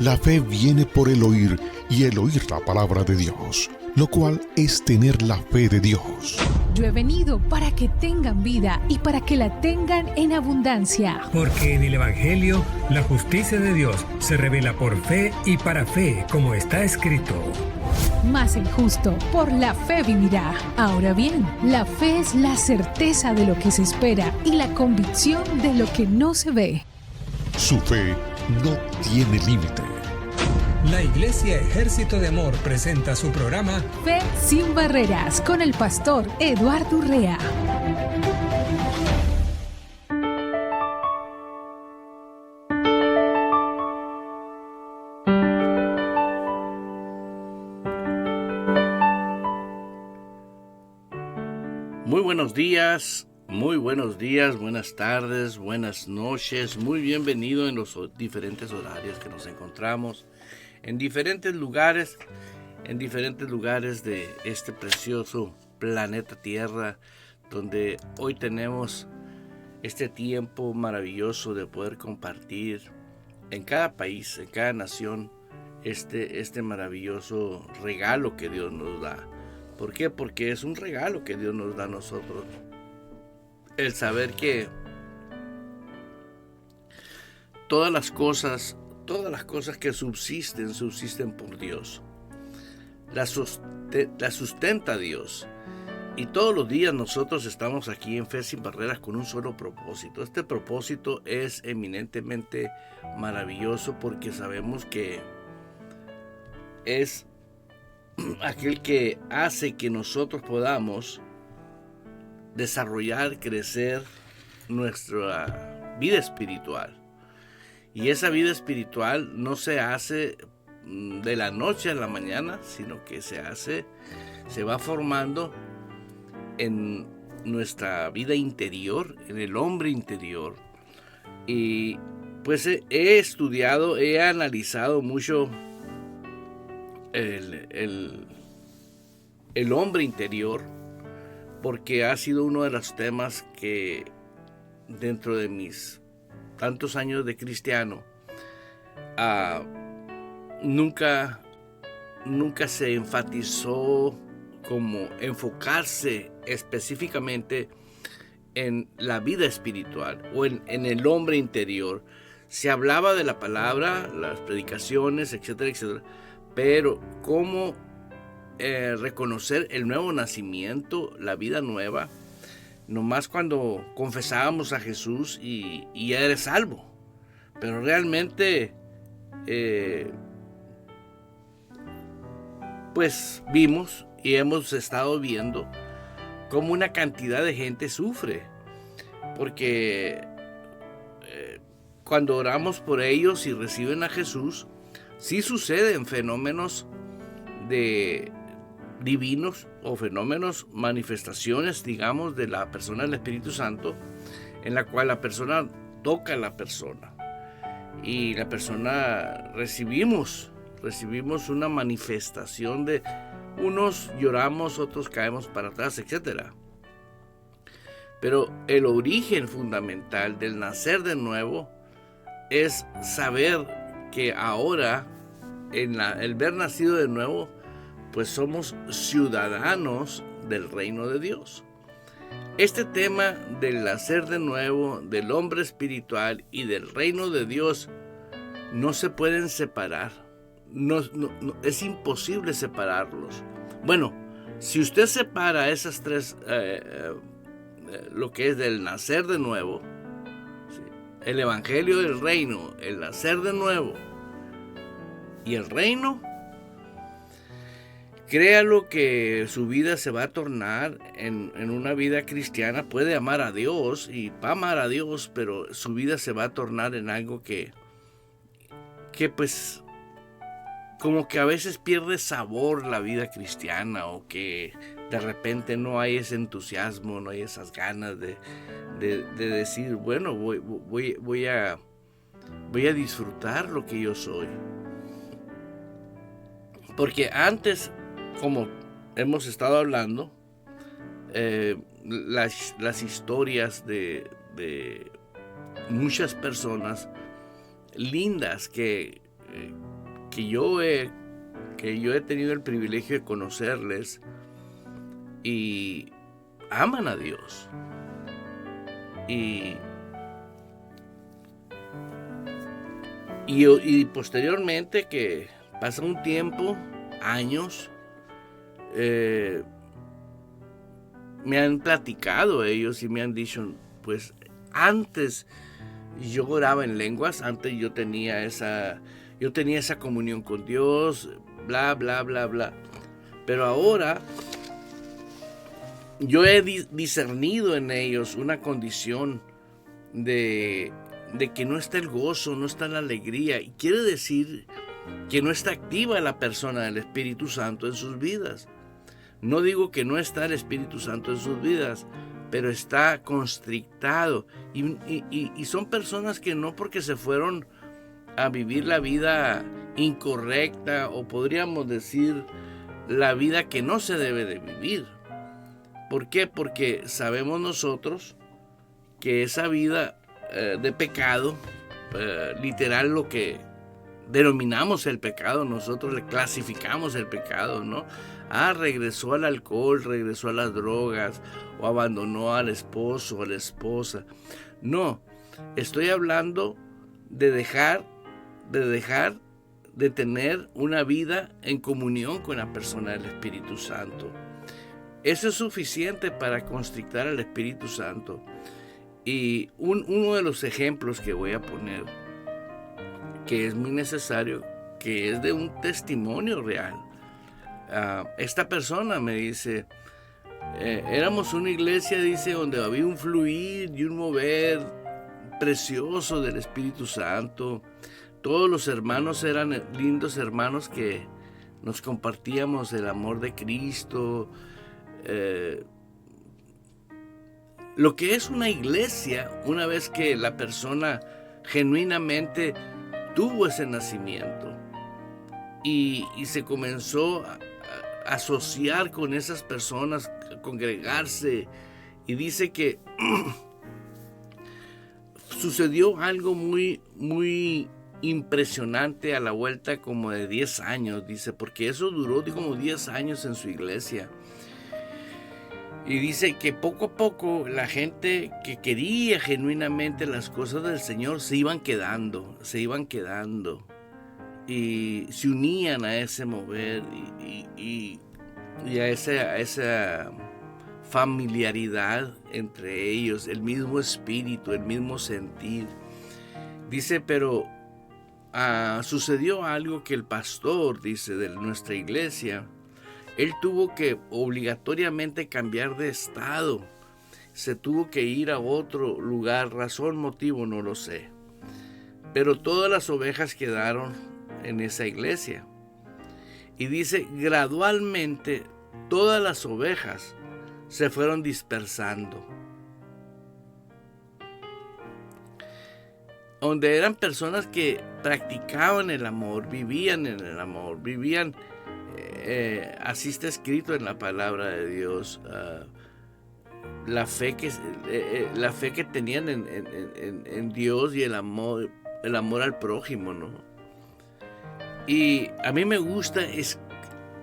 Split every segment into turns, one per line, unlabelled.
La fe viene por el oír y el oír la palabra de Dios, lo cual es tener la fe de Dios.
Yo he venido para que tengan vida y para que la tengan en abundancia.
Porque en el Evangelio la justicia de Dios se revela por fe y para fe, como está escrito.
Mas el justo por la fe vivirá. Ahora bien, la fe es la certeza de lo que se espera y la convicción de lo que no se ve.
Su fe no tiene límite.
La Iglesia Ejército de Amor presenta su programa
Fe sin Barreras con el pastor Eduardo Urrea.
Muy buenos días, buenas tardes, buenas noches. Muy bienvenido en los diferentes horarios que nos encontramos, en diferentes lugares de este precioso planeta Tierra, donde hoy tenemos este tiempo maravilloso de poder compartir en cada país, en cada nación, este maravilloso regalo que Dios nos da. ¿Por qué? Porque es un regalo que Dios nos da a nosotros. El saber que todas las cosas que subsisten por Dios. Las sustenta Dios. Y todos los días nosotros estamos aquí en Fe sin Barreras con un solo propósito. Este propósito es eminentemente maravilloso porque sabemos que es aquel que hace que nosotros podamos desarrollar, crecer nuestra vida espiritual. Y esa vida espiritual no se hace de la noche a la mañana, sino que se va formando en nuestra vida interior, en el hombre interior. Y pues he analizado mucho el hombre interior, porque ha sido uno de los temas que dentro de mis tantos años de cristiano nunca se enfatizó como enfocarse específicamente en la vida espiritual o en el hombre interior. Se hablaba de la palabra, las predicaciones, etcétera, etcétera, pero cómo reconocer el nuevo nacimiento, la vida nueva, nomás cuando confesábamos a Jesús y ya eres salvo. Pero realmente pues vimos y hemos estado viendo cómo una cantidad de gente sufre, porque cuando oramos por ellos y reciben a Jesús, sí suceden fenómenos divinos o fenómenos, manifestaciones, digamos, de la persona del Espíritu Santo, en la cual la persona toca a la persona y la persona recibimos una manifestación de unos lloramos, otros caemos para atrás, etc. Pero el origen fundamental del nacer de nuevo es saber que ahora, en el ver nacido de nuevo, pues somos ciudadanos del reino de Dios. Este tema del nacer de nuevo, del hombre espiritual y del reino de Dios no se pueden separar. No, es imposible separarlos. Bueno, si usted separa esas tres, lo que es del nacer de nuevo, ¿sí?, el evangelio del reino, el nacer de nuevo y el reino, créalo que su vida se va a tornar en una vida cristiana. Puede amar a Dios y va a amar a Dios, pero su vida se va a tornar en algo que pues como que a veces pierde sabor la vida cristiana, o que de repente no hay ese entusiasmo, no hay esas ganas de decir, bueno, voy a disfrutar lo que yo soy. Porque antes, como hemos estado hablando, las historias de muchas personas lindas que que yo he tenido el privilegio de conocerles y aman a Dios. Y posteriormente que pasa un tiempo, años, me han platicado ellos y me han dicho, pues antes yo oraba en lenguas, antes yo tenía esa comunión con Dios, bla, bla, bla, bla. Pero ahora yo he discernido en ellos una condición de que no está el gozo, no está la alegría. Y quiere decir que no está activa la persona del Espíritu Santo en sus vidas. No digo que no está el Espíritu Santo en sus vidas, pero está constrictado. Y son personas que no porque se fueron a vivir la vida incorrecta, o podríamos decir la vida que no se debe de vivir. ¿Por qué? Porque sabemos nosotros que esa vida de pecado, literal lo que denominamos el pecado, nosotros le clasificamos el pecado, ¿no? Regresó al alcohol, regresó a las drogas, o abandonó al esposo o a la esposa. No, estoy hablando de dejar de tener una vida en comunión con la persona del Espíritu Santo. Eso es suficiente para constrictar al Espíritu Santo. Y uno de los ejemplos que voy a poner, que es muy necesario, que es de un testimonio real. Esta persona me dice, éramos una iglesia, dice, donde había un fluir y un mover precioso del Espíritu Santo. Todos los hermanos eran lindos hermanos que nos compartíamos el amor de Cristo. Lo que es una iglesia, una vez que la persona genuinamente tuvo ese nacimiento y se comenzó a asociar con esas personas, a congregarse, y dice que sucedió algo muy, muy impresionante a la vuelta como de 10 años, dice, porque eso duró como 10 años en su iglesia. Y dice que poco a poco la gente que quería genuinamente las cosas del Señor se iban quedando y se unían a ese mover y a esa familiaridad entre ellos, el mismo espíritu, el mismo sentir. Dice, pero sucedió algo que el pastor, dice, de nuestra iglesia, él tuvo que obligatoriamente cambiar de estado. Se tuvo que ir a otro lugar, razón, motivo, no lo sé. Pero todas las ovejas quedaron en esa iglesia. Y dice, gradualmente todas las ovejas se fueron dispersando. Donde eran personas que practicaban el amor, vivían en el amor, así está escrito en la palabra de Dios, la fe que tenían en Dios y el amor al prójimo, ¿no? Y a mí me gusta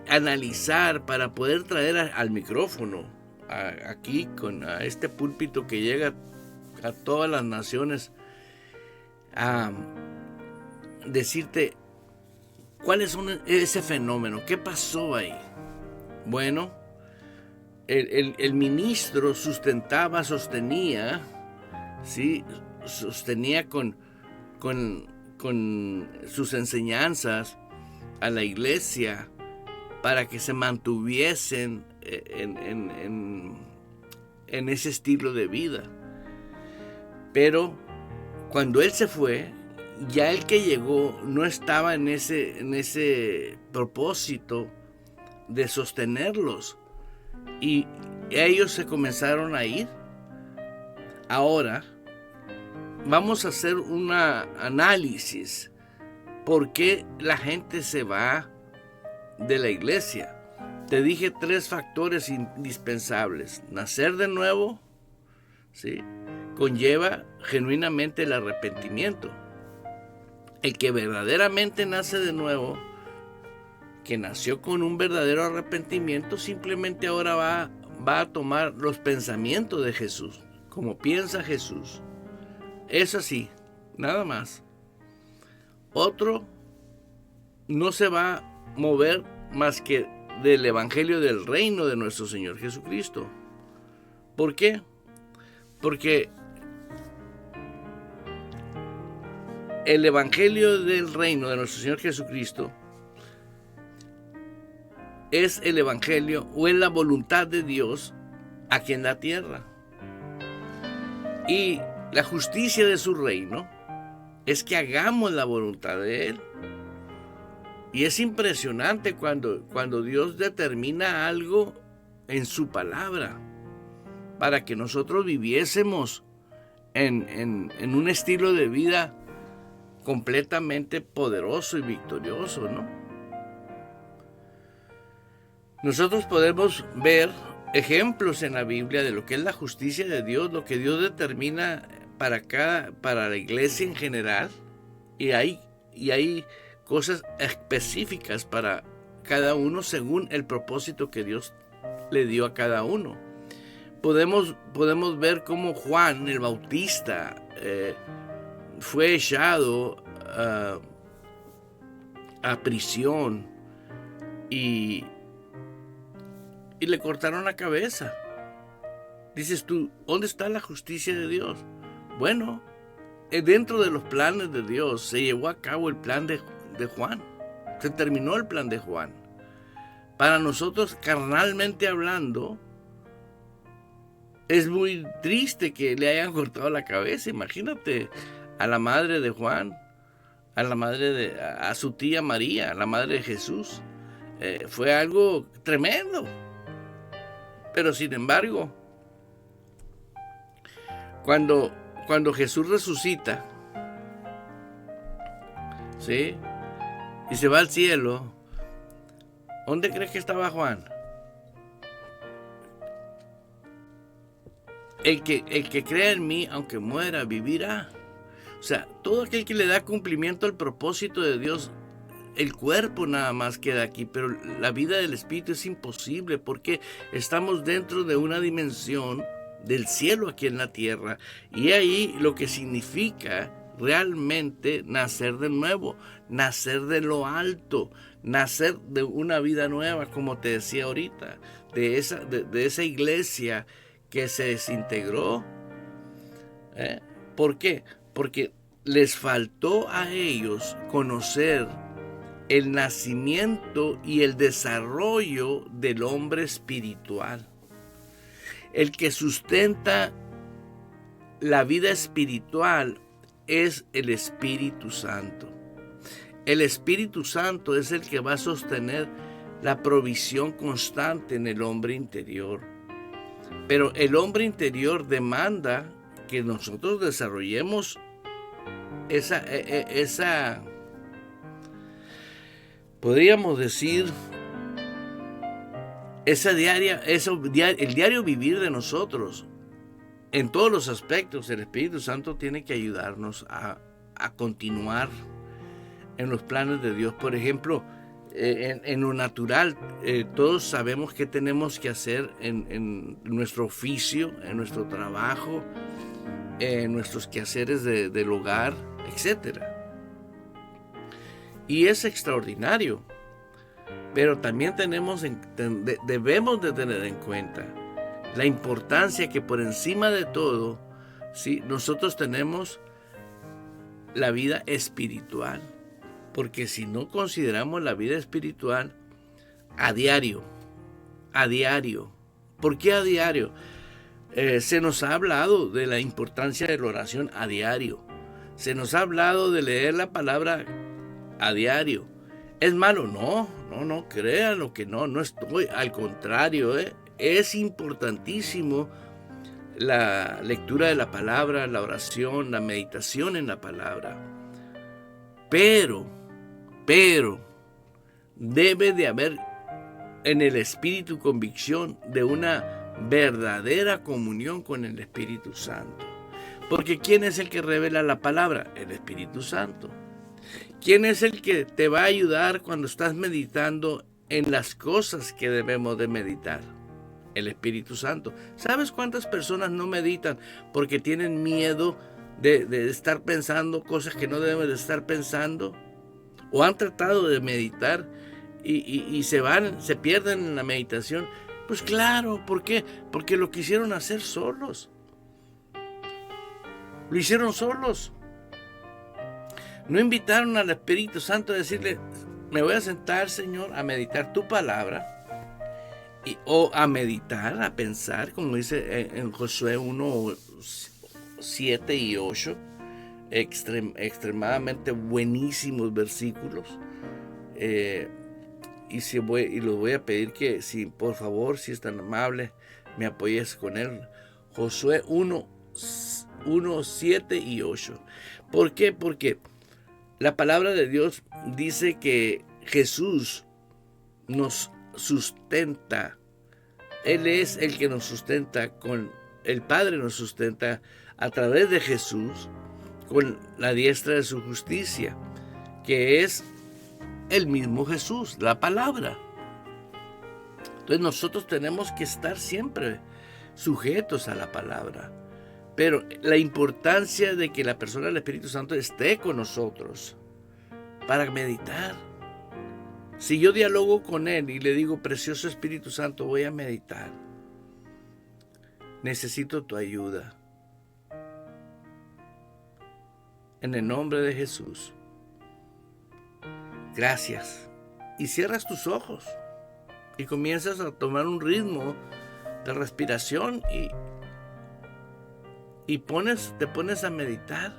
analizar para poder traer al micrófono, aquí a este púlpito que llega a todas las naciones, a decirte cuál es ese fenómeno, qué pasó ahí. Bueno, el ministro sostenía, ¿sí? Sostenía con sus enseñanzas a la iglesia para que se mantuviesen en ese estilo de vida. Pero cuando él se fue, ya el que llegó no estaba en ese propósito de sostenerlos, y ellos se comenzaron a ir. Ahora vamos a hacer un análisis por qué la gente se va de la iglesia. Te dije 3 factores indispensables. Nacer de nuevo, ¿sí?, conlleva genuinamente el arrepentimiento. El que verdaderamente nace de nuevo, que nació con un verdadero arrepentimiento, simplemente ahora va a tomar los pensamientos de Jesús, como piensa Jesús. Es así, nada más. Otro no se va a mover más que del evangelio del reino de nuestro Señor Jesucristo. ¿Por qué? Porque el evangelio del reino de nuestro Señor Jesucristo es el evangelio o es la voluntad de Dios aquí en la tierra. Y la justicia de su reino es que hagamos la voluntad de Él. Y es impresionante cuando Dios determina algo en su palabra para que nosotros viviésemos en un estilo de vida completamente poderoso y victorioso, ¿no? Nosotros podemos ver ejemplos en la Biblia de lo que es la justicia de Dios, lo que Dios determina para la iglesia en general, y hay cosas específicas para cada uno según el propósito que Dios le dio a cada uno. Podemos ver cómo Juan el Bautista fue echado a prisión y le cortaron la cabeza. Dices tú, ¿dónde está la justicia de Dios? Bueno, dentro de los planes de Dios se llevó a cabo el plan de Juan. Se terminó el plan de Juan. Para nosotros, carnalmente hablando, es muy triste que le hayan cortado la cabeza. Imagínate a la madre de Juan, a su tía María, la madre de Jesús. Fue algo tremendo. Pero sin embargo, cuando Jesús resucita, ¿sí?, y se va al cielo, ¿dónde crees que estaba Juan? El que cree en mí, aunque muera, vivirá. O sea, todo aquel que le da cumplimiento al propósito de Dios, el cuerpo nada más queda aquí, pero la vida del espíritu es imposible porque estamos dentro de una dimensión del cielo aquí en la tierra, y ahí lo que significa realmente nacer de nuevo, nacer de lo alto, nacer de una vida nueva, como te decía ahorita, de esa iglesia que se desintegró. ¿Por qué? Porque les faltó a ellos conocer el nacimiento y el desarrollo del hombre espiritual. El que sustenta la vida espiritual es el Espíritu Santo. El Espíritu Santo es el que va a sostener la provisión constante en el hombre interior. Pero el hombre interior demanda que nosotros desarrollemos esa podríamos decir, el diario vivir de nosotros. En todos los aspectos, el Espíritu Santo tiene que ayudarnos a continuar en los planes de Dios. Por ejemplo, en lo natural, todos sabemos qué tenemos que hacer en nuestro oficio, en nuestro trabajo, en nuestros quehaceres del hogar, etc. Y es extraordinario. Pero también debemos de tener en cuenta la importancia que por encima de todo, ¿sí?, nosotros tenemos la vida espiritual. Porque si no consideramos la vida espiritual a diario, ¿por qué a diario? Se nos ha hablado de la importancia de la oración a diario. Se nos ha hablado de leer la palabra a diario. ¿Es malo? No, créanlo que no estoy. Al contrario, es importantísimo la lectura de la palabra, la oración, la meditación en la palabra. Pero debe de haber en el Espíritu convicción de una verdadera comunión con el Espíritu Santo. Porque ¿quién es el que revela la palabra? El Espíritu Santo. ¿Quién es el que te va a ayudar cuando estás meditando en las cosas que debemos de meditar? El Espíritu Santo. ¿Sabes cuántas personas no meditan porque tienen miedo de estar pensando cosas que no deben de estar pensando? ¿O han tratado de meditar y se pierden en la meditación? Pues claro, ¿por qué? Porque lo quisieron hacer solos. Lo hicieron solos. No invitaron al Espíritu Santo a decirle, me voy a sentar, Señor, a meditar tu palabra. O a meditar, a pensar, como dice en Josué 1, 7 y 8, extremadamente buenísimos versículos. Y los voy a pedir que, si por favor, si es tan amable, me apoyes con él. Josué 1, 7 y 8. ¿Por qué? Porque la palabra de Dios dice que Jesús nos sustenta. Él es el que nos sustenta, el Padre nos sustenta a través de Jesús con la diestra de su justicia, que es el mismo Jesús, la palabra. Entonces nosotros tenemos que estar siempre sujetos a la palabra, pero la importancia de que la persona del Espíritu Santo esté con nosotros para meditar. Si yo dialogo con Él y le digo, precioso Espíritu Santo, voy a meditar, necesito tu ayuda. En el nombre de Jesús. Gracias. Y cierras tus ojos y comienzas a tomar un ritmo de respiración y te pones a meditar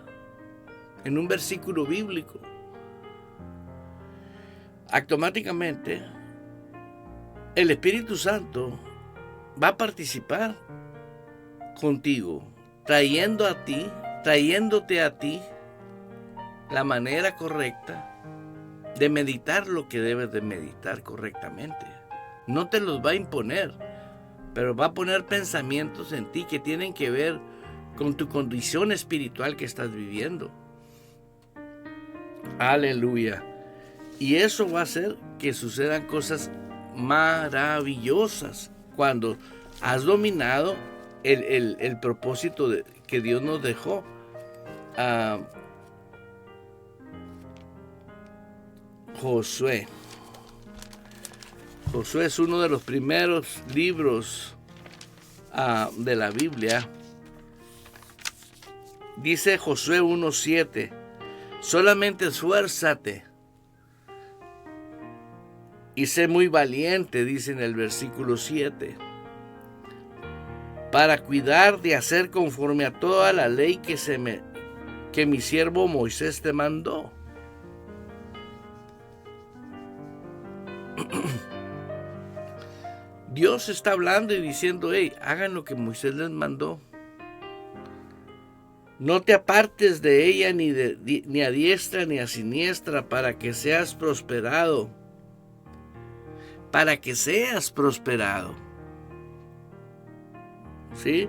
en un versículo bíblico. Automáticamente el Espíritu Santo va a participar contigo, trayéndote a ti la manera correcta de meditar lo que debes de meditar correctamente. No te los va a imponer, pero va a poner pensamientos en ti que tienen que ver con tu condición espiritual que estás viviendo. Aleluya. Y eso va a hacer que sucedan cosas maravillosas cuando has dominado el propósito que Dios nos dejó. Josué. Josué es uno de los primeros libros de la Biblia. Dice Josué 1:7, solamente esfuérzate y sé muy valiente, dice en el versículo 7, para cuidar de hacer conforme a toda la ley que mi siervo Moisés te mandó. Dios está hablando y diciendo, hey, hagan lo que Moisés les mandó. No te apartes de ella ni a diestra ni a siniestra para que seas prosperado. Para que seas prosperado. ¿Sí?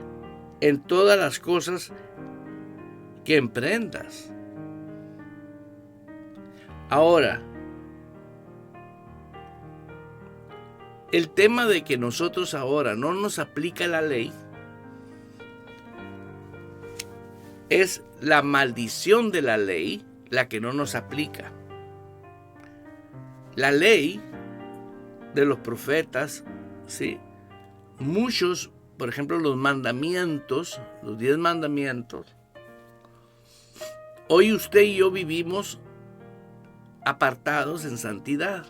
En todas las cosas que emprendas. Ahora, el tema de que nosotros ahora no nos aplica la ley es la maldición de la ley la que no nos aplica. La ley de los profetas, ¿sí? Muchos, por ejemplo, los mandamientos, los 10 mandamientos, hoy usted y yo vivimos apartados en santidad.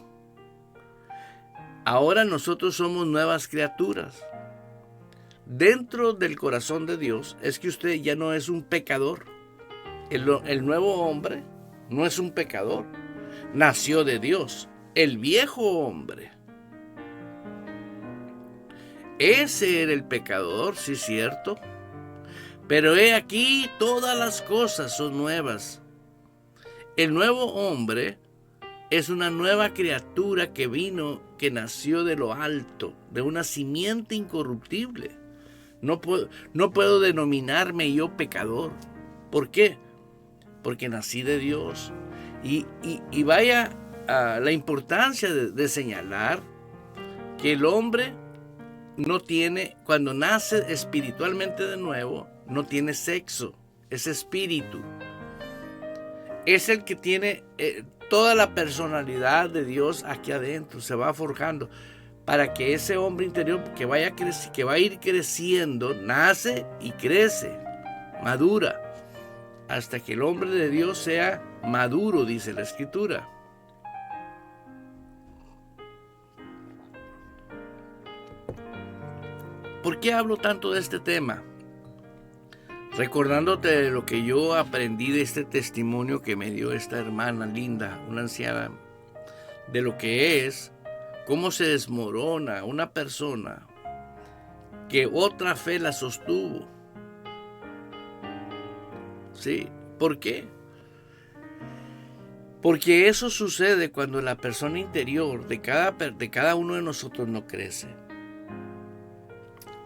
Ahora nosotros somos nuevas criaturas. Dentro del corazón de Dios es que usted ya no es un pecador. El nuevo hombre no es un pecador. Nació de Dios. El viejo hombre, ese era el pecador, sí es cierto. Pero he aquí, todas las cosas son nuevas. El nuevo hombre es una nueva criatura que nació de lo alto, de una simiente incorruptible. No puedo denominarme yo pecador. ¿Por qué? Porque nací de Dios. Y vaya a la importancia de señalar que el hombre no tiene, cuando nace espiritualmente de nuevo, no tiene sexo, es espíritu. Es el que tiene toda la personalidad de Dios aquí adentro, se va forjando para que ese hombre interior que va a ir creciendo, nace y crece, madura, hasta que el hombre de Dios sea maduro, dice la Escritura. ¿Por qué hablo tanto de este tema? Recordándote de lo que yo aprendí de este testimonio que me dio esta hermana linda, una anciana, de lo que es, cómo se desmorona una persona que otra fe la sostuvo. ¿Sí? ¿Por qué? Porque eso sucede cuando la persona interior de cada uno de nosotros no crece.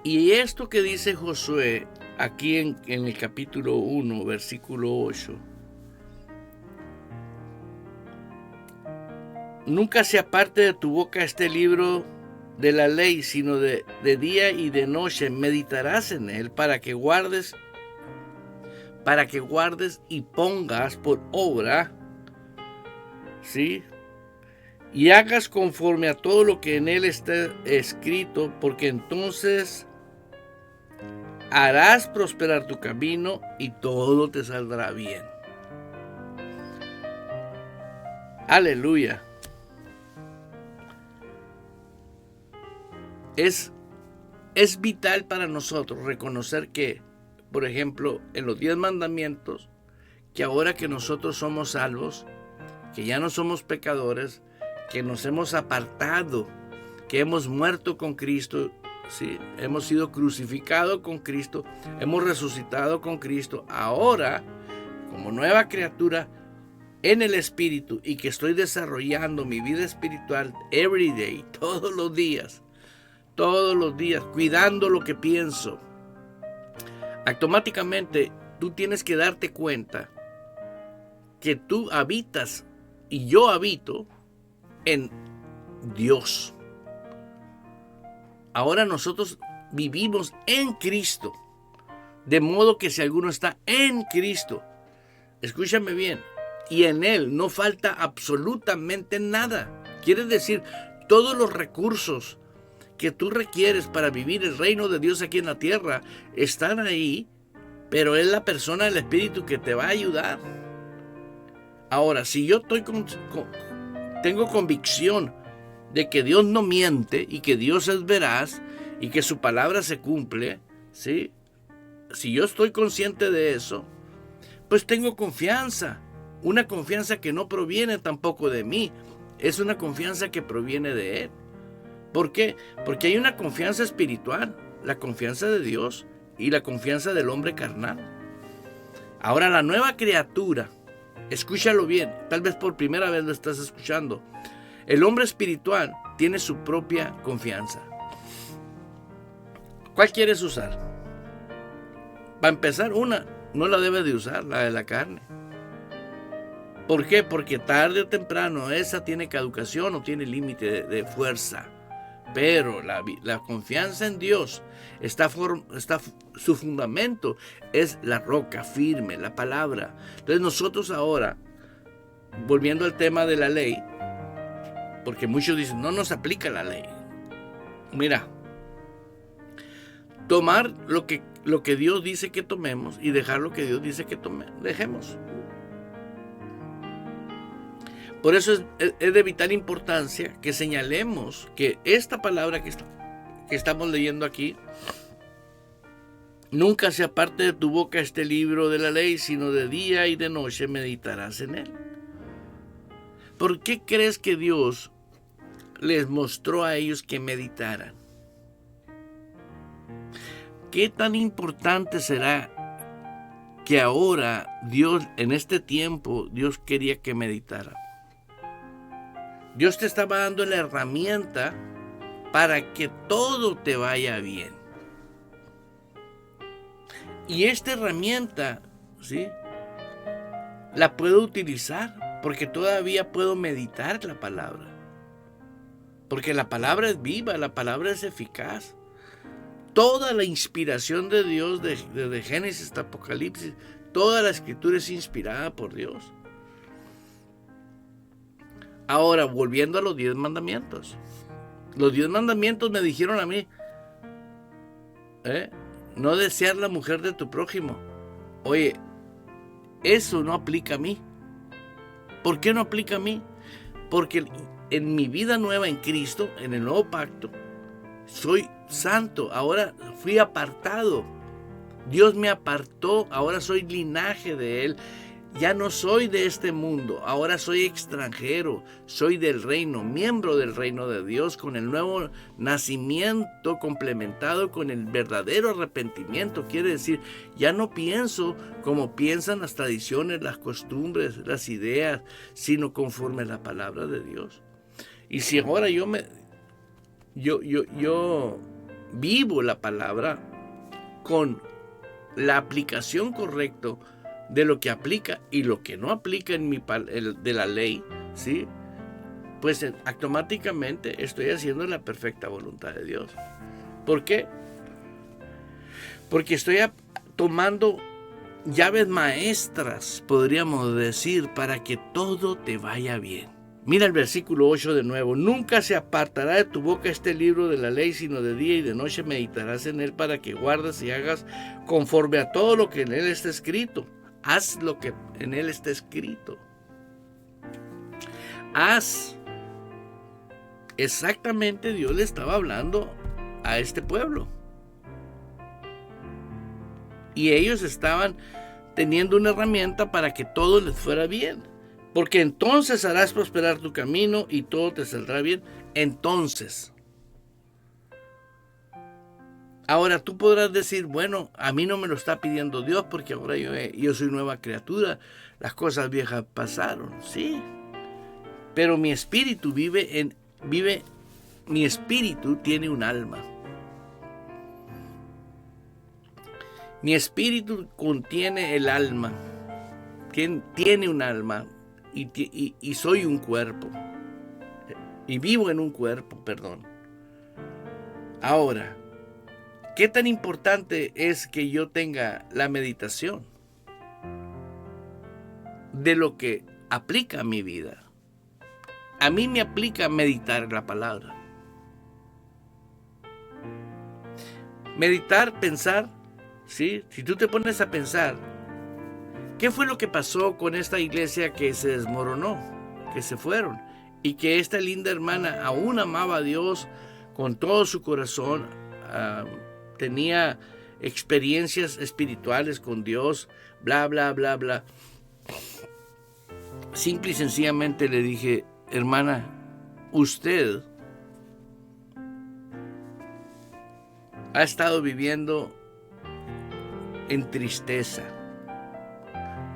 Y esto que dice Josué aquí en el capítulo 1, versículo 8. Nunca se aparte de tu boca este libro de la ley, sino de día y de noche meditarás en él para que guardes y pongas por obra, ¿sí? Y hagas conforme a todo lo que en él está escrito, porque entonces harás prosperar tu camino y todo te saldrá bien. Aleluya. Es vital para nosotros reconocer que, por ejemplo, en los 10 mandamientos, que ahora que nosotros somos salvos, que ya no somos pecadores, que nos hemos apartado, que hemos muerto con Cristo, ¿sí? Hemos sido crucificados con Cristo, hemos resucitado con Cristo, ahora, como nueva criatura en el Espíritu, y que estoy desarrollando mi vida espiritual every day, todos los días, cuidando lo que pienso, automáticamente tú tienes que darte cuenta que tú habitas y yo habito en Dios. Ahora nosotros vivimos en Cristo, de modo que si alguno está en Cristo, escúchame bien, y en Él no falta absolutamente nada. Quiere decir, todos los recursos que tú requieres para vivir el reino de Dios aquí en la tierra están ahí, pero es la persona del Espíritu que te va a ayudar. Ahora, si yo tengo convicción de que Dios no miente y que Dios es veraz y que su palabra se cumple, ¿sí? Si yo estoy consciente de eso, pues tengo confianza, una confianza que no proviene tampoco de mí, es una confianza que proviene de Él. ¿Por qué? Porque hay una confianza espiritual, la confianza de Dios y la confianza del hombre carnal. Ahora la nueva criatura, escúchalo bien, tal vez por primera vez lo estás escuchando. El hombre espiritual tiene su propia confianza. ¿Cuál quieres usar? Para empezar, una no la debes de usar, la de la carne. ¿Por qué? Porque tarde o temprano esa tiene caducación o tiene límite de fuerza. Pero la confianza en Dios su fundamento es la roca firme, la palabra. Entonces nosotros ahora, volviendo al tema de la ley, porque muchos dicen, no nos aplica la ley. Mira, tomar lo que Dios dice que tomemos y dejar lo que Dios dice que dejemos. Por eso es de vital importancia que señalemos que esta palabra que estamos leyendo aquí, nunca se aparte de tu boca este libro de la ley, sino de día y de noche meditarás en él. ¿Por qué crees que Dios les mostró a ellos que meditaran? ¿Qué tan importante será que ahora Dios, en este tiempo, Dios quería que meditara? Dios te estaba dando la herramienta para que todo te vaya bien. Y esta herramienta, ¿sí?, la puedo utilizar porque todavía puedo meditar la palabra. Porque la palabra es viva, la palabra es eficaz. Toda la inspiración de Dios, desde Génesis hasta Apocalipsis, toda la escritura es inspirada por Dios. Ahora, volviendo a los 10 mandamientos. Los 10 mandamientos me dijeron a mí, no desear la mujer de tu prójimo. Oye, eso no aplica a mí. ¿Por qué no aplica a mí? Porque en mi vida nueva en Cristo, en el nuevo pacto, soy santo. Ahora fui apartado. Dios me apartó. Ahora soy linaje de Él. Ya no soy de este mundo. Ahora soy extranjero. Soy del reino, miembro del reino de Dios, con el nuevo nacimiento complementado con el verdadero arrepentimiento. Quiere decir, ya no pienso como piensan las tradiciones, las costumbres, las ideas, sino conforme a la palabra de Dios. Y si ahora yo vivo la palabra con la aplicación correcta de lo que aplica y lo que no aplica de la ley, ¿sí? Pues automáticamente estoy haciendo la perfecta voluntad de Dios. ¿Por qué? Porque estoy tomando llaves maestras, podríamos decir, para que todo te vaya bien. Mira el versículo 8 de nuevo. Nunca se apartará de tu boca este libro de la ley, sino de día y de noche meditarás en él para que guardes y hagas conforme a todo lo que en él está escrito. Haz lo que en él está escrito. Haz. Exactamente Dios le estaba hablando a este pueblo. Y ellos estaban teniendo una herramienta para que todo les fuera bien. Porque entonces harás prosperar tu camino y todo te saldrá bien. Entonces. Ahora tú podrás decir, bueno, a mí no me lo está pidiendo Dios porque ahora yo soy nueva criatura. Las cosas viejas pasaron, sí. Pero mi espíritu mi espíritu tiene un alma. Mi espíritu contiene el alma. Tiene un alma y soy un cuerpo. Y vivo en un cuerpo, perdón. Ahora, ¿qué tan importante es que yo tenga la meditación de lo que aplica a mi vida? A mí me aplica meditar la palabra. Meditar, pensar, ¿sí? Si tú te pones a pensar, ¿qué fue lo que pasó con esta iglesia que se desmoronó, que se fueron? Y que esta linda hermana aún amaba a Dios con todo su corazón, tenía experiencias espirituales con Dios, bla, bla, bla, bla. Simple y sencillamente le dije, hermana, usted ha estado viviendo en tristeza.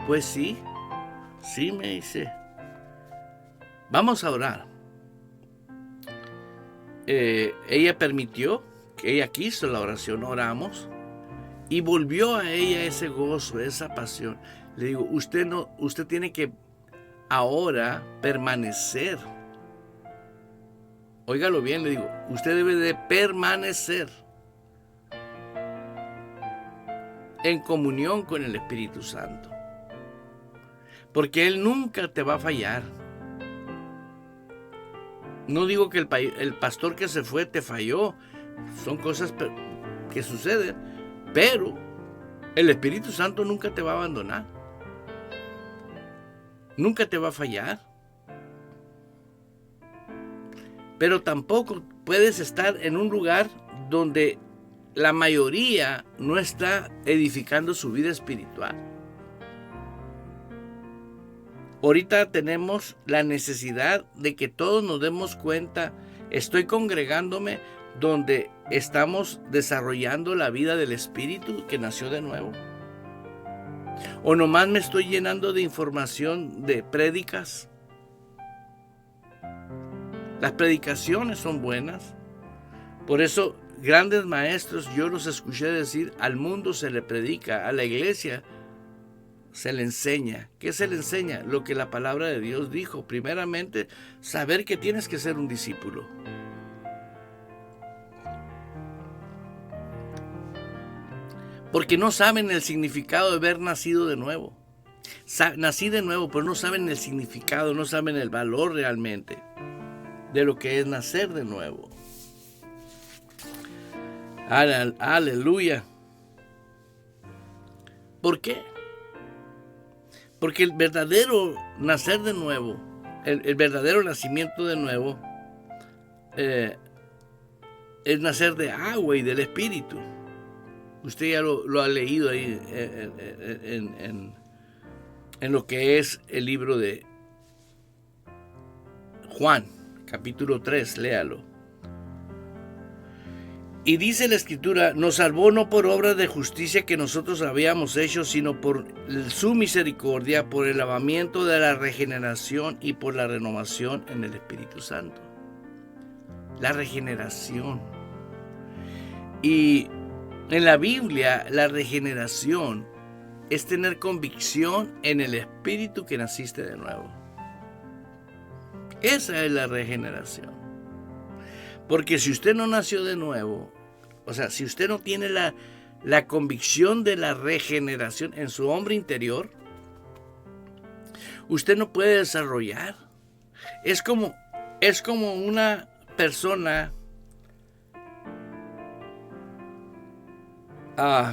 Pues sí, me dice, vamos a orar. Ella permitió, que ella quiso la oración, oramos y volvió a ella ese gozo, esa pasión. Le digo, usted tiene que ahora permanecer. Óigalo bien, le digo, usted debe de permanecer en comunión con el Espíritu Santo. Porque Él nunca te va a fallar. No digo que el pastor que se fue te falló. Son cosas que suceden. Pero el Espíritu Santo nunca te va a abandonar. Nunca te va a fallar. Pero tampoco puedes estar en un lugar donde la mayoría no está edificando su vida espiritual. Ahorita tenemos la necesidad de que todos nos demos cuenta, estoy congregándome donde estamos desarrollando la vida del Espíritu que nació de nuevo. O nomás me estoy llenando de información de prédicas. Las predicaciones son buenas. Por eso grandes maestros yo los escuché decir, al mundo se le predica, a la iglesia se le enseña. ¿Qué se le enseña? Lo que la palabra de Dios dijo. Primeramente, saber que tienes que ser un discípulo. Porque no saben el significado de haber nacido de nuevo. Nací de nuevo, pero no saben el significado, no saben el valor realmente de lo que es nacer de nuevo. Aleluya. ¿Por qué? Porque el verdadero nacer de nuevo, el verdadero nacimiento de nuevo, es nacer de agua y del Espíritu. Usted ya lo ha leído ahí en lo que es el libro de Juan, capítulo 3, léalo. Y dice la Escritura, nos salvó no por obras de justicia que nosotros habíamos hecho, sino por su misericordia, por el lavamiento de la regeneración y por la renovación en el Espíritu Santo. La regeneración. Y en la Biblia, la regeneración es tener convicción en el Espíritu que naciste de nuevo. Esa es la regeneración. Porque si usted no nació de nuevo, o sea, si usted no tiene la convicción de la regeneración en su hombre interior, usted no puede desarrollar. Es como una persona,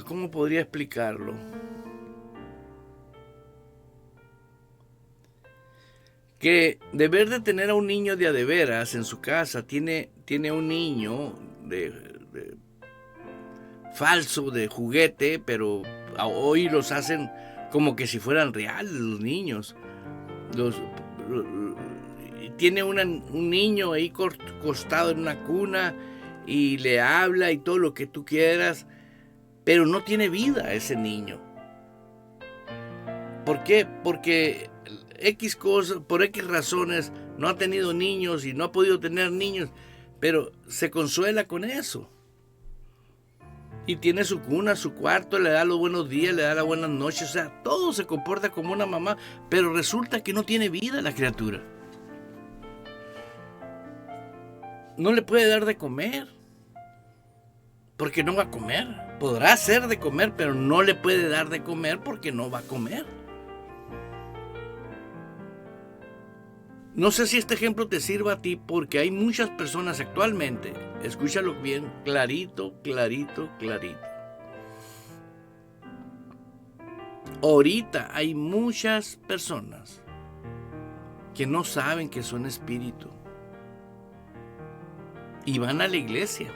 ¿cómo podría explicarlo? Que de ver de tener a un niño de a de veras en su casa, tiene un niño falso de juguete, pero hoy los hacen como que si fueran reales los niños. Tiene un niño ahí acostado en una cuna y le habla y todo lo que tú quieras, pero no tiene vida ese niño. ¿Por qué? Porque por X razones no ha tenido niños y no ha podido tener niños, pero se consuela con eso. Y tiene su cuna, su cuarto, le da los buenos días, le da las buenas noches, o sea, todo se comporta como una mamá, pero resulta que no tiene vida la criatura. No le puede dar de comer, porque no va a comer. Podrá hacer de comer, pero no le puede dar de comer porque no va a comer. No sé si este ejemplo te sirva a ti, porque hay muchas personas actualmente, escúchalo bien, clarito. Ahorita hay muchas personas que no saben que son espíritu y van a la iglesia.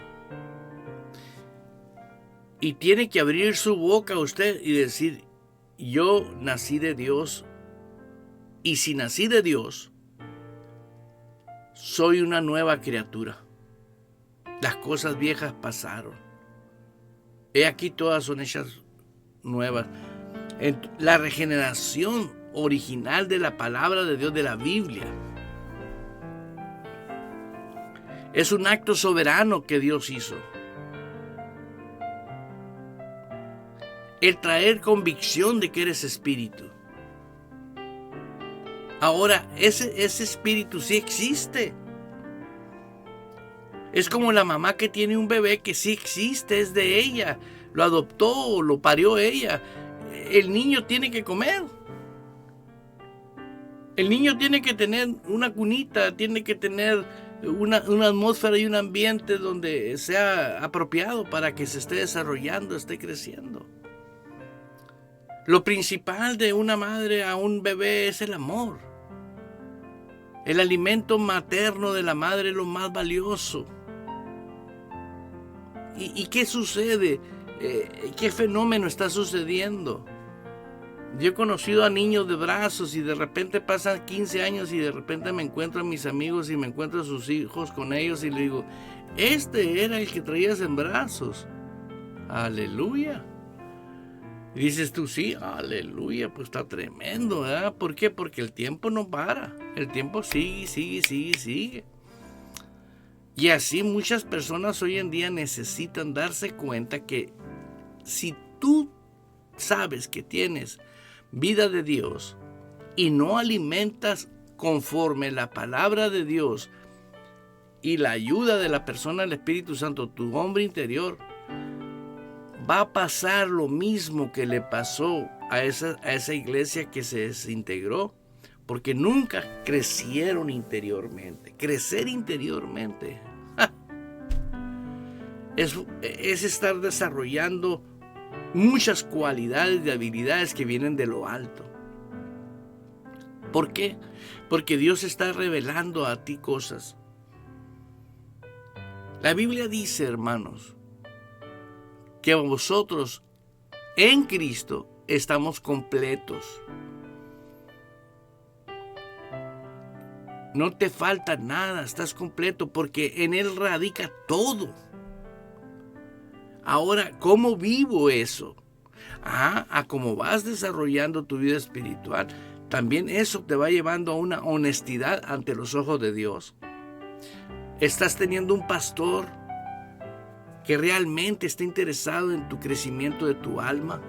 Y tiene que abrir su boca a usted y decir, yo nací de Dios, y si nací de Dios, soy una nueva criatura. Las cosas viejas pasaron. He aquí todas son hechas nuevas. La regeneración original de la palabra de Dios, de la Biblia, es un acto soberano que Dios hizo. El traer convicción de que eres espíritu. Ahora, ese espíritu sí existe. Es como la mamá que tiene un bebé que sí existe, es de ella. Lo adoptó, lo parió ella. El niño tiene que comer. El niño tiene que tener una cunita, tiene que tener una atmósfera y un ambiente donde sea apropiado para que se esté desarrollando, esté creciendo. Lo principal de una madre a un bebé es el amor. El alimento materno de la madre es lo más valioso. ¿Y qué sucede? ¿Qué fenómeno está sucediendo? Yo he conocido a niños de brazos y de repente pasan 15 años y de repente me encuentro a mis amigos y me encuentro a sus hijos con ellos y le digo, este era el que traías en brazos. Aleluya. Y dices tú, sí, aleluya, pues está tremendo, ¿verdad? ¿Por qué? Porque el tiempo no para. El tiempo sigue. Y así muchas personas hoy en día necesitan darse cuenta que si tú sabes que tienes vida de Dios y no alimentas conforme la palabra de Dios y la ayuda de la persona del Espíritu Santo, tu hombre interior, va a pasar lo mismo que le pasó a esa iglesia que se desintegró, porque nunca crecieron interiormente. Crecer interiormente es estar desarrollando muchas cualidades y habilidades que vienen de lo alto. ¿Por qué? Porque Dios está revelando a ti cosas. La Biblia dice, hermanos, que vosotros en Cristo estamos completos. No te falta nada, estás completo porque en Él radica todo. Ahora, ¿cómo vivo eso? A cómo vas desarrollando tu vida espiritual, también eso te va llevando a una honestidad ante los ojos de Dios. Estás teniendo un pastor que realmente está interesado en tu crecimiento de tu alma,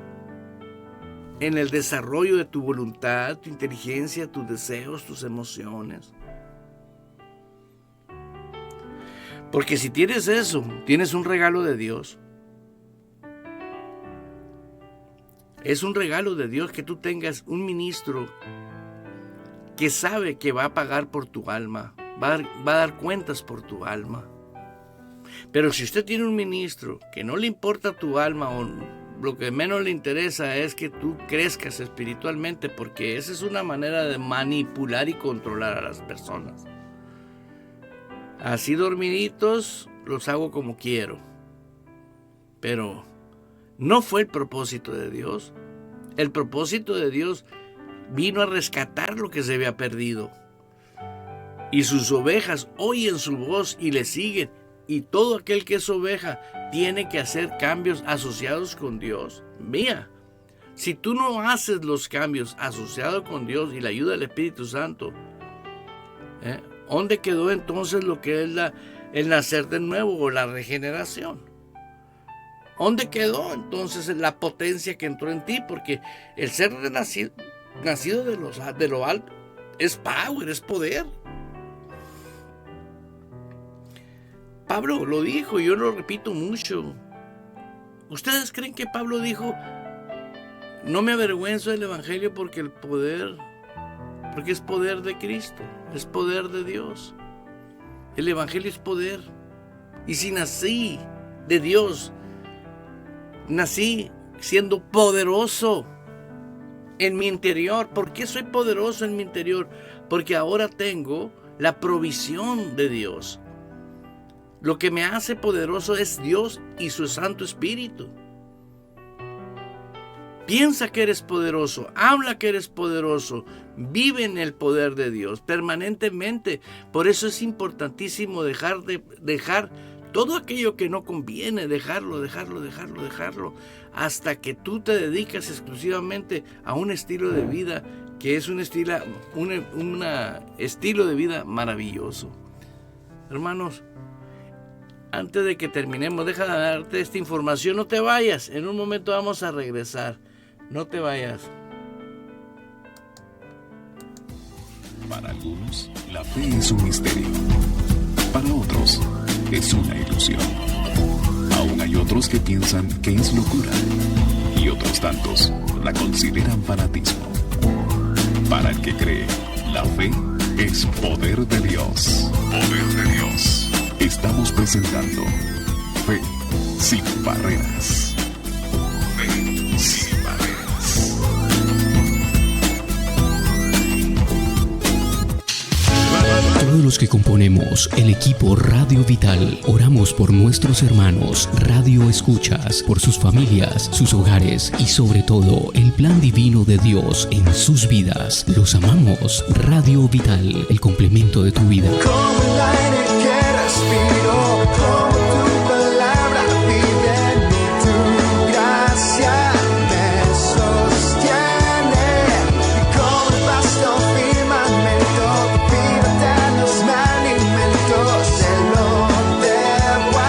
en el desarrollo de tu voluntad, tu inteligencia, tus deseos, tus emociones. Porque si tienes eso, tienes un regalo de Dios. Es un regalo de Dios que tú tengas un ministro que sabe que va a pagar por tu alma, va a dar cuentas por tu alma. Pero si usted tiene un ministro que no le importa tu alma, o lo que menos le interesa es que tú crezcas espiritualmente, porque esa es una manera de manipular y controlar a las personas. Así dormiditos los hago como quiero. Pero no fue el propósito de Dios. El propósito de Dios vino a rescatar lo que se había perdido. Y sus ovejas oyen su voz y le siguen. Y todo aquel que es oveja tiene que hacer cambios asociados con Dios. Mira, si tú no haces los cambios asociados con Dios y la ayuda del Espíritu Santo, ¿dónde quedó entonces lo que es el nacer de nuevo o la regeneración? ¿Dónde quedó entonces la potencia que entró en ti? Porque el ser nacido de lo alto es power, es poder. Pablo lo dijo y yo lo repito mucho. ¿Ustedes creen que Pablo dijo: no me avergüenzo del Evangelio porque es poder de Cristo, es poder de Dios? El Evangelio es poder. Y si nací de Dios, nací siendo poderoso en mi interior. ¿Por qué soy poderoso en mi interior? Porque ahora tengo la provisión de Dios. Lo que me hace poderoso es Dios y su Santo Espíritu. Piensa que eres poderoso, habla que eres poderoso, vive en el poder de Dios permanentemente. Por eso es importantísimo dejar todo aquello que no conviene, dejarlo, hasta que tú te dedicas exclusivamente a un estilo de vida que es un estilo de vida maravilloso. Hermanos, antes de que terminemos, deja de darte esta información. No te vayas, en un momento vamos a regresar. No te vayas.
Para algunos, la fe es un misterio. Para otros, es una ilusión. Aún hay otros que piensan que es locura. Y otros tantos la consideran fanatismo. Para el que cree, la fe es poder de Dios. Poder de Dios. Estamos presentando Fe sin Barreras. Fe sin Barreras.
Todos los que componemos el equipo Radio Vital oramos por nuestros hermanos Radio Escuchas, por sus familias, sus hogares y sobre todo el plan divino de Dios en sus vidas. Los amamos. Radio Vital, el complemento de tu vida.
Como el aire que respiro, como tu palabra vive en mí, tu gracia me sostiene. Y como el pasto firmamento, vive eternos alimentos, se lo debo a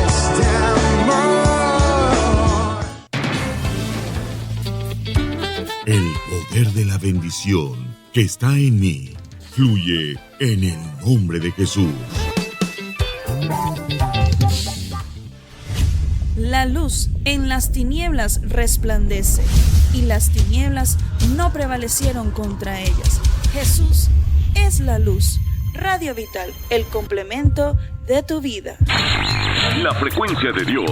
este amor.
El
bendición que está en mí fluye en el nombre de Jesús.
La luz en las tinieblas resplandece, y las tinieblas no prevalecieron contra ellas. Jesús es la luz. Radio Vital, el complemento de tu vida.
La frecuencia de Dios.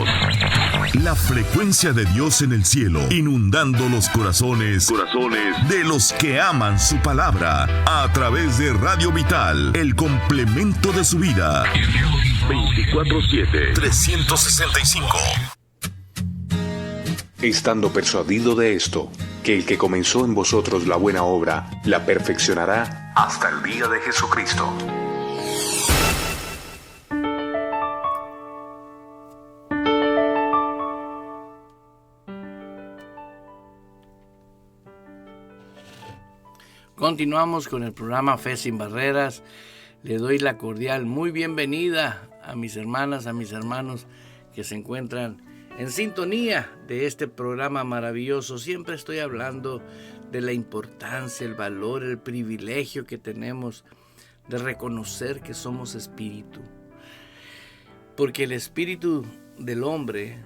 La frecuencia de Dios en el cielo, inundando los corazones de los que aman su palabra, a través de Radio Vital, el complemento de su vida.
24/7.
365.
Estando persuadido de esto, que el que comenzó en vosotros la buena obra, la perfeccionará hasta el día de Jesucristo.
Continuamos con el programa Fe Sin Barreras. Le doy la cordial muy bienvenida a mis hermanas, a mis hermanos que se encuentran en sintonía de este programa maravilloso. Siempre estoy hablando de la importancia, el valor, el privilegio que tenemos de reconocer que somos espíritu. Porque el espíritu del hombre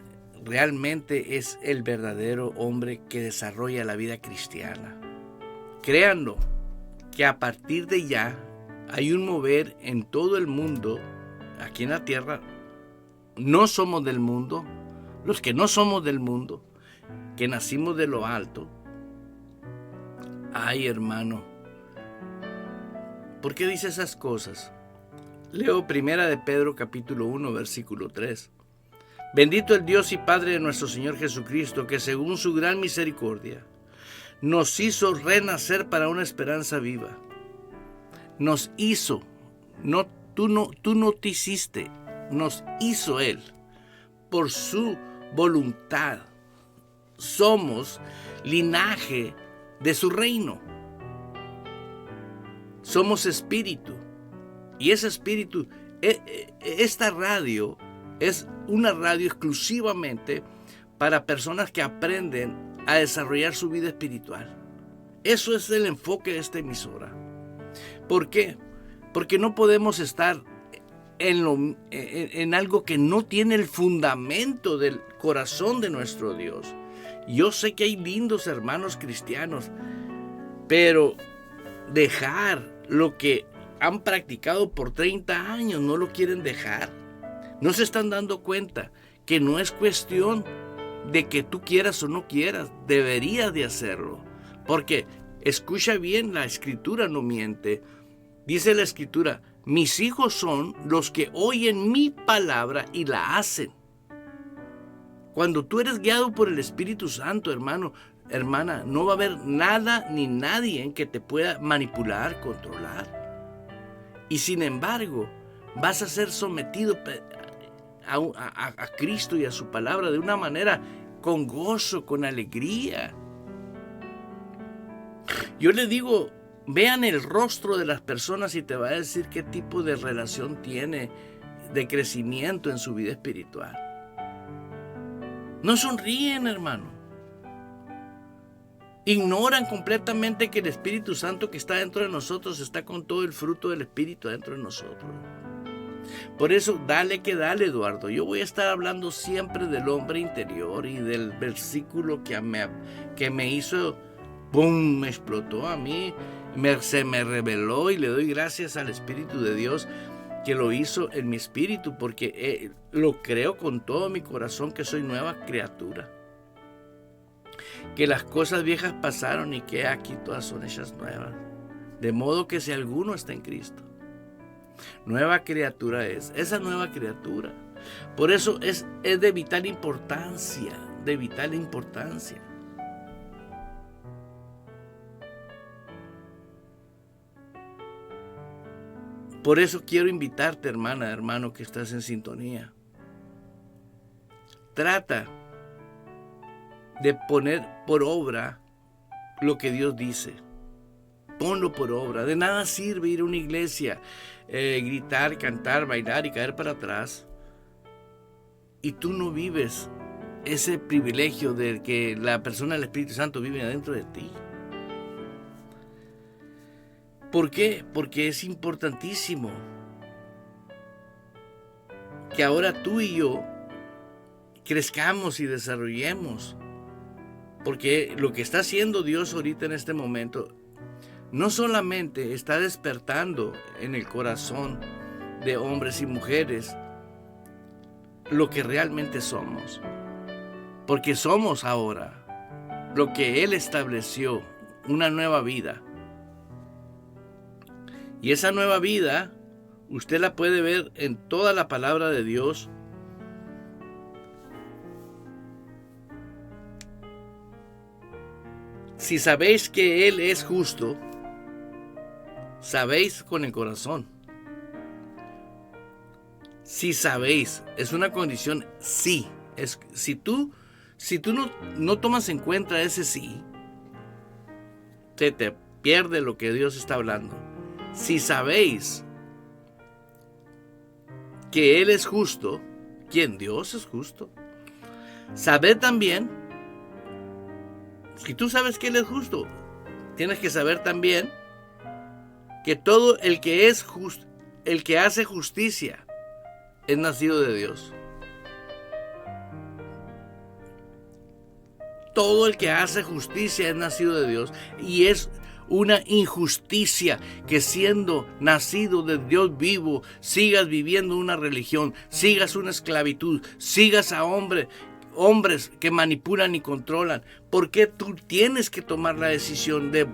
realmente es el verdadero hombre que desarrolla la vida cristiana. Créanlo, que a partir de ya hay un mover en todo el mundo, aquí en la tierra. No somos del mundo, los que no somos del mundo, que nacimos de lo alto. Ay, hermano, ¿por qué dice esas cosas? Leo 1 de Pedro capítulo 1, versículo 3. Bendito el Dios y Padre de nuestro Señor Jesucristo, que según su gran misericordia nos hizo renacer para una esperanza viva. Nos hizo, tú no te hiciste, nos hizo Él por su voluntad. Somos linaje de su reino. Somos espíritu. Y ese espíritu, esta radio es una radio exclusivamente para personas que aprenden a desarrollar su vida espiritual. Eso es el enfoque de esta emisora. ¿Por qué? Porque no podemos estar en algo que no tiene el fundamento del corazón de nuestro Dios. Yo sé que hay lindos hermanos cristianos, pero dejar lo que han practicado por 30 años, no lo quieren dejar. No se están dando cuenta que no es cuestión de que tú quieras o no quieras, deberías de hacerlo. Porque, escucha bien, la Escritura no miente. Dice la Escritura, mis hijos son los que oyen mi palabra y la hacen. Cuando tú eres guiado por el Espíritu Santo, hermano, hermana, no va a haber nada ni nadie que te pueda manipular, controlar. Y sin embargo, vas a ser sometido a Cristo y a su palabra de una manera con gozo, con alegría. Yo le digo, vean el rostro de las personas y te va a decir qué tipo de relación tiene de crecimiento en su vida espiritual. No sonríen, hermano. Ignoran completamente que el Espíritu Santo que está dentro de nosotros está con todo el fruto del Espíritu dentro de nosotros. Por eso, dale que dale, Eduardo. Yo voy a estar hablando siempre del hombre interior y del versículo que me hizo, ¡pum!, me explotó a mí, se me reveló, y le doy gracias al Espíritu de Dios que lo hizo en mi espíritu, porque lo creo con todo mi corazón que soy nueva criatura. Que las cosas viejas pasaron y que aquí todas son hechas nuevas. De modo que si alguno está en Cristo, nueva criatura es. Esa nueva criatura. Por eso es de vital importancia. De vital importancia. Por eso quiero invitarte, hermana, hermano, que estás en sintonía. Trata de poner por obra lo que Dios dice. Ponlo por obra. De nada sirve ir a una iglesia, gritar, cantar, bailar y caer para atrás, y tú no vives ese privilegio de que la persona del Espíritu Santo vive adentro de ti. ¿Por qué? Porque es importantísimo que ahora tú y yo crezcamos y desarrollemos. Porque lo que está haciendo Dios ahorita en este momento no solamente está despertando en el corazón de hombres y mujeres lo que realmente somos, porque somos ahora lo que Él estableció, una nueva vida. Y esa nueva vida usted la puede ver en toda la palabra de Dios. Si sabéis que Él es justo, sabéis con el corazón. Si sabéis, es una condición sí. Si tú no tomas en cuenta ese sí, se te pierde lo que Dios está hablando. Si sabéis que Él es justo, ¿quién? Dios es justo. Sabed también, si tú sabes que Él es justo, tienes que saber también que todo el que es justo, el que hace justicia, es nacido de Dios. Todo el que hace justicia es nacido de Dios. Y es una injusticia que siendo nacido de Dios vivo, sigas viviendo una religión, sigas una esclavitud, sigas a hombres que manipulan y controlan. Porque tú tienes que tomar la decisión de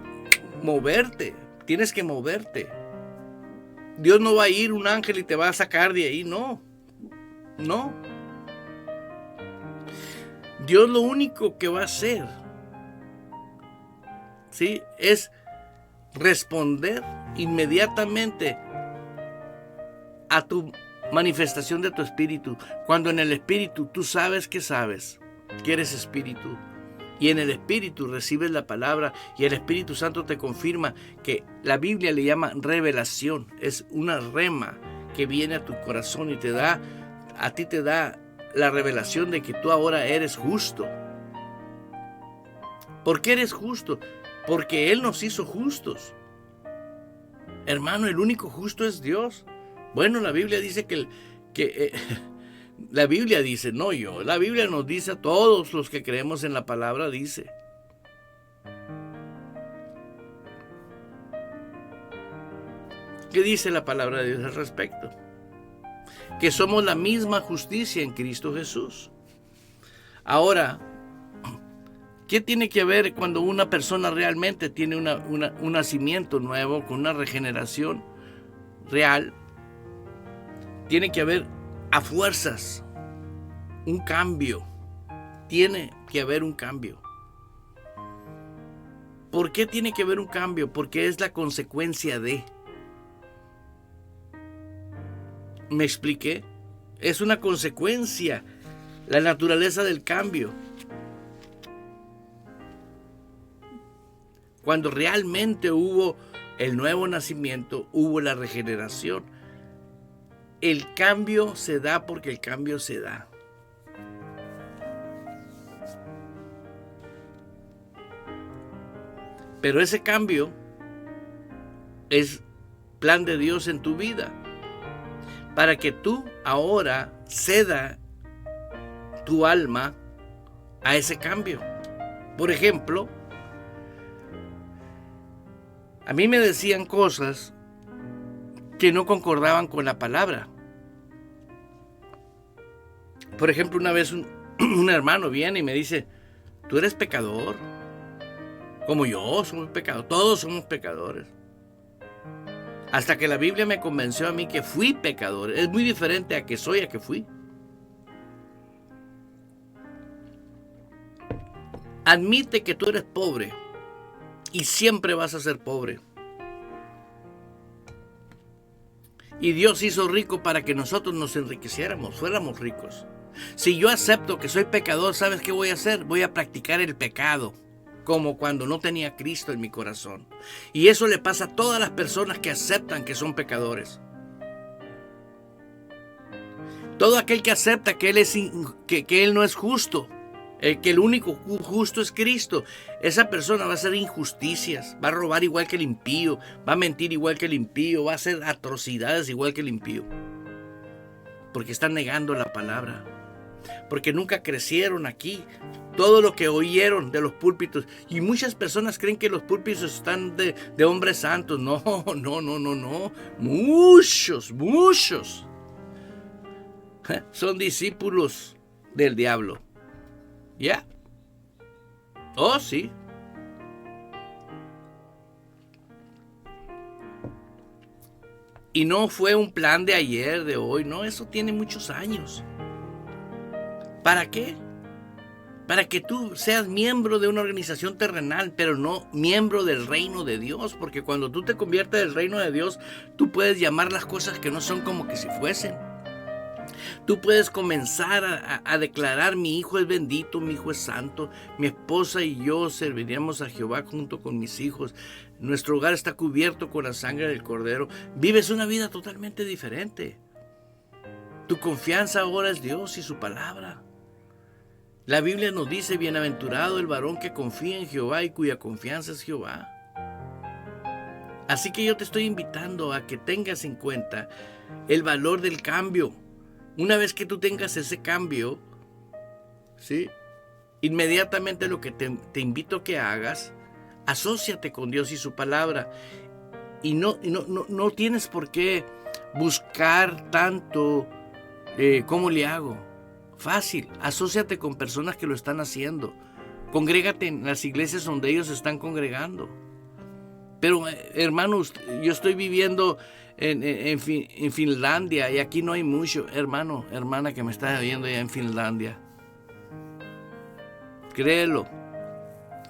moverte. Tienes que moverte. Dios no va a ir un ángel y te va a sacar de ahí, no. Dios lo único que va a hacer, ¿sí?, es responder inmediatamente a tu manifestación de tu espíritu. Cuando en el espíritu tú sabes que eres espíritu. Y en el Espíritu recibes la palabra y el Espíritu Santo te confirma que la Biblia le llama revelación. Es una rema que viene a tu corazón y a ti te da la revelación de que tú ahora eres justo. ¿Por qué eres justo? Porque Él nos hizo justos. Hermano, el único justo es Dios. Bueno, la Biblia dice la Biblia dice, no yo, la Biblia nos dice a todos los que creemos en la palabra, dice. ¿Qué dice la palabra de Dios al respecto? Que somos la misma justicia en Cristo Jesús. Ahora, ¿qué tiene que ver cuando una persona realmente tiene un nacimiento nuevo, con una regeneración real? Tiene que haber a fuerzas un cambio. Tiene que haber un cambio. ¿Por qué tiene que haber un cambio? Porque es la consecuencia de. ¿Me expliqué? Es una consecuencia, la naturaleza del cambio. Cuando realmente hubo el nuevo nacimiento, hubo la regeneración. El cambio se da porque el cambio se da. Pero ese cambio es plan de Dios en tu vida, para que tú ahora ceda tu alma a ese cambio. Por ejemplo, a mí me decían cosas que no concordaban con la palabra. Por ejemplo, una vez un hermano viene y me dice, ¿tú eres pecador? Como yo, somos pecadores, todos somos pecadores. Hasta que la Biblia me convenció a mí que fui pecador. Es muy diferente a que soy a que fui. Admite que tú eres pobre y siempre vas a ser pobre. Y Dios hizo rico para que nosotros nos enriqueciéramos, fuéramos ricos. Si yo acepto que soy pecador, ¿sabes qué voy a hacer? Voy a practicar el pecado, como cuando no tenía Cristo en mi corazón. Y eso le pasa a todas las personas que aceptan que son pecadores. Todo aquel que acepta que Él no es justo, que el único justo es Cristo, esa persona va a hacer injusticias, va a robar igual que el impío, va a mentir igual que el impío, va a hacer atrocidades igual que el impío. Porque están negando la palabra. Porque nunca crecieron aquí. Todo lo que oyeron de los púlpitos. Y muchas personas creen que los púlpitos están de hombres santos. No. Muchos. Son discípulos del diablo. ¿Ya? Oh, sí. Y no fue un plan de ayer, de hoy. No, eso tiene muchos años. ¿Para qué? Para que tú seas miembro de una organización terrenal, pero no miembro del reino de Dios. Porque cuando tú te conviertes del reino de Dios, tú puedes llamar las cosas que no son como que si fuesen. Tú puedes comenzar a declarar: mi hijo es bendito, mi hijo es santo, mi esposa y yo serviríamos a Jehová junto con mis hijos. Nuestro hogar está cubierto con la sangre del Cordero. Vives una vida totalmente diferente. Tu confianza ahora es Dios y su palabra. La Biblia nos dice: bienaventurado el varón que confía en Jehová y cuya confianza es Jehová. Así que yo te estoy invitando a que tengas en cuenta el valor del cambio. Una vez que tú tengas ese cambio, ¿sí?, inmediatamente lo que te invito a que hagas, asóciate con Dios y su palabra. Y no tienes por qué buscar tanto cómo le hago. Fácil, asóciate con personas que lo están haciendo. Congrégate en las iglesias donde ellos están congregando. Pero hermanos, yo estoy viviendo en Finlandia y aquí no hay mucho. Hermano, hermana que me estás viendo allá en Finlandia, créelo,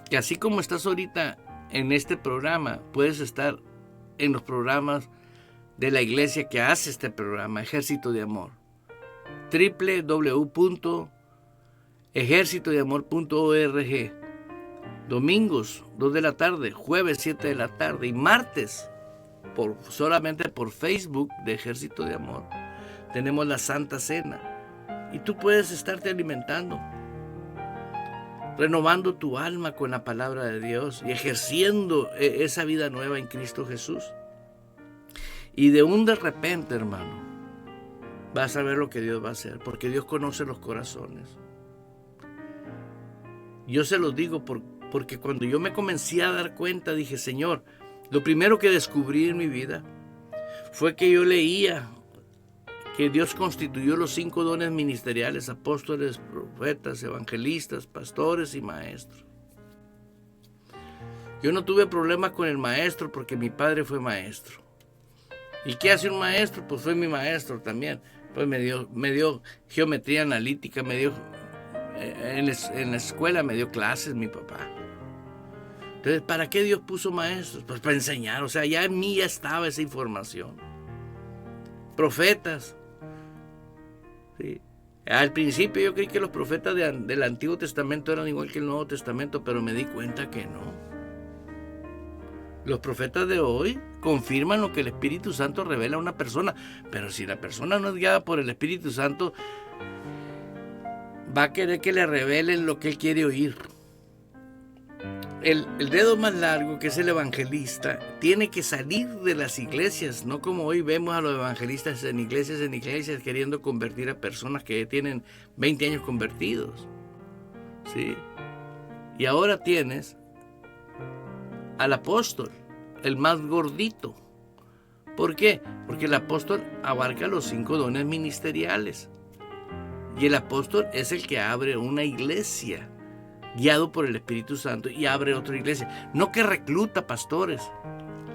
que así como estás ahorita en este programa, puedes estar en los programas de la iglesia que hace este programa, Ejército de Amor. www.ejercitodeamor.org. Domingos 2 de la tarde, jueves 7 de la tarde y martes solamente por Facebook de Ejército de Amor tenemos la Santa Cena, y tú puedes estarte alimentando, renovando tu alma con la palabra de Dios y ejerciendo esa vida nueva en Cristo Jesús. Y de repente, hermano, vas a ver lo que Dios va a hacer, porque Dios conoce los corazones. Yo se los digo porque cuando yo me comencé a dar cuenta, dije: Señor, lo primero que descubrí en mi vida fue que yo leía que Dios constituyó los 5 dones ministeriales: apóstoles, profetas, evangelistas, pastores y maestros. Yo no tuve problemas con el maestro porque mi padre fue maestro. ¿Y qué hace un maestro? Pues fue mi maestro también. Pues me dio geometría analítica, me dio en la escuela me dio clases mi papá. Entonces, ¿para qué Dios puso maestros? Pues para enseñar. O sea, ya en mí ya estaba esa información. Profetas. ¿Sí? Al principio yo creí que los profetas del Antiguo Testamento eran igual que el Nuevo Testamento, pero me di cuenta que no. Los profetas de hoy confirman lo que el Espíritu Santo revela a una persona, pero si la persona no es guiada por el Espíritu Santo, va a querer que le revelen lo que él quiere oír. El dedo más largo, que es el evangelista, tiene que salir de las iglesias, no como hoy vemos a los evangelistas en iglesias queriendo convertir a personas que tienen 20 años convertidos, ¿sí? Y ahora tienes al apóstol, el más gordito. ¿Por qué? Porque el apóstol abarca los 5 dones ministeriales. Y el apóstol es el que abre una iglesia, guiado por el Espíritu Santo, y abre otra iglesia. No que recluta pastores.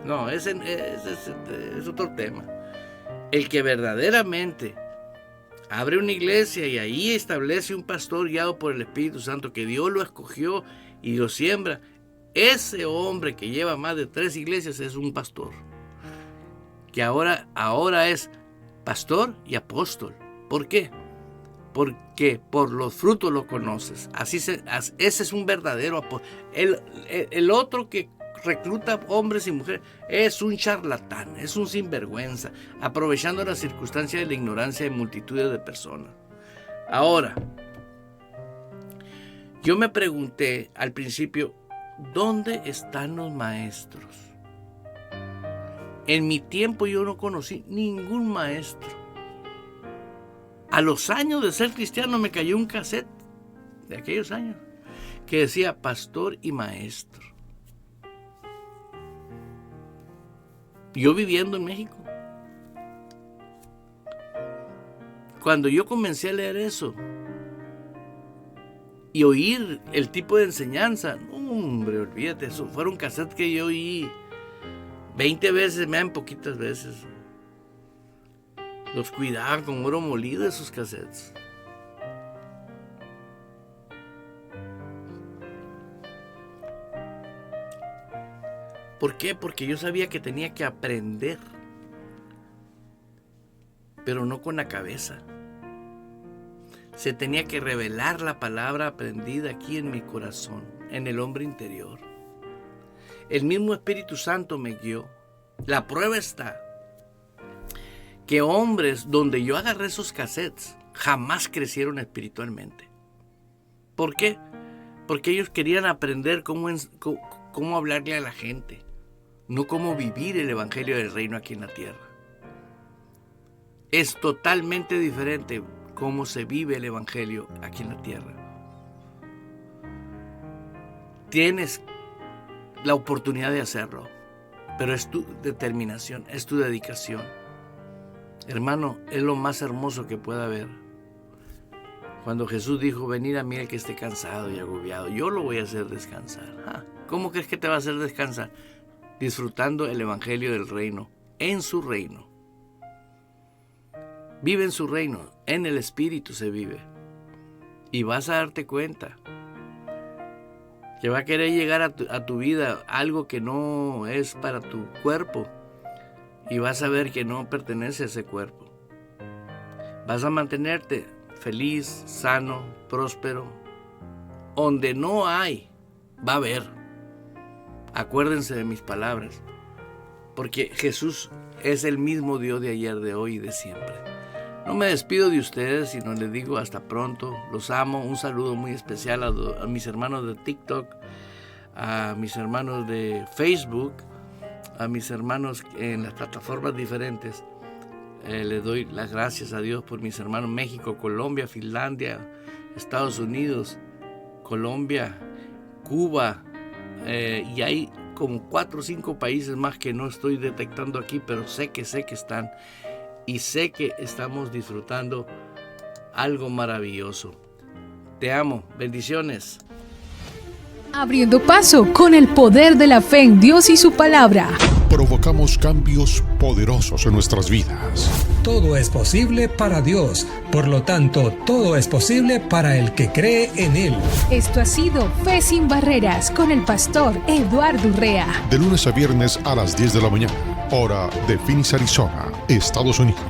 No, ese es otro tema. El que verdaderamente abre una iglesia y ahí establece un pastor guiado por el Espíritu Santo, que Dios lo escogió y lo siembra. Ese hombre que lleva más de 3 iglesias es un pastor. Que ahora es pastor y apóstol. ¿Por qué? Porque por los frutos lo conoces. Ese es un verdadero apóstol. El otro que recluta hombres y mujeres es un charlatán, es un sinvergüenza, aprovechando las circunstancias de la ignorancia de multitudes de personas. Ahora, Yo me pregunté al principio, ¿dónde están los maestros? En mi tiempo yo no conocí ningún maestro. A los años de ser cristiano me cayó un cassette de aquellos años que decía pastor y maestro. Yo viviendo en México. Cuando yo comencé a leer eso y oír el tipo de enseñanza, hombre, olvídate, eso fueron cassettes que yo oí 20 veces, me dan poquitas veces. Los cuidaban con oro molido esos cassettes. ¿Por qué? Porque yo sabía que tenía que aprender, pero no con la cabeza. Se tenía que revelar la palabra aprendida aquí en mi corazón, en el hombre interior. El mismo Espíritu Santo me guió. La prueba está que hombres donde yo agarré esos cassettes jamás crecieron espiritualmente. ¿Por qué? Porque ellos querían aprender cómo hablarle a la gente, no cómo vivir el evangelio del reino aquí en la tierra. Es totalmente diferente cómo se vive el evangelio aquí en la tierra. Tienes la oportunidad de hacerlo, pero es tu determinación, es tu dedicación. Hermano, es lo más hermoso que pueda haber. Cuando Jesús dijo, venid a mí el que esté cansado y agobiado, yo lo voy a hacer descansar. ¿Cómo crees que te va a hacer descansar? Disfrutando el evangelio del reino, en su reino. Vive en su reino, en el Espíritu se vive. Y vas a darte cuenta que va a querer llegar a tu vida algo que no es para tu cuerpo. Y vas a ver que no pertenece a ese cuerpo. Vas a mantenerte feliz, sano, próspero. Donde no hay, va a haber. Acuérdense de mis palabras. Porque Jesús es el mismo Dios de ayer, de hoy y de siempre. No me despido de ustedes, sino les digo hasta pronto. Los amo. Un saludo muy especial a mis hermanos de TikTok, a mis hermanos de Facebook, a mis hermanos en las plataformas diferentes. Les doy las gracias a Dios por mis hermanos México, Colombia, Finlandia, Estados Unidos, Colombia, Cuba, y hay como 4 o 5 países más que no estoy detectando aquí, pero sé que están, y sé que estamos disfrutando algo maravilloso. Te amo, bendiciones.
Abriendo paso con el poder de la fe en Dios y su palabra.
Provocamos cambios poderosos en nuestras vidas.
Todo es posible para Dios, por lo tanto, todo es posible para el que cree en Él.
Esto ha sido Fe Sin Barreras con el pastor Eduardo Urrea.
De lunes a viernes a las 10 de la mañana, hora de Phoenix, Arizona, Estados Unidos.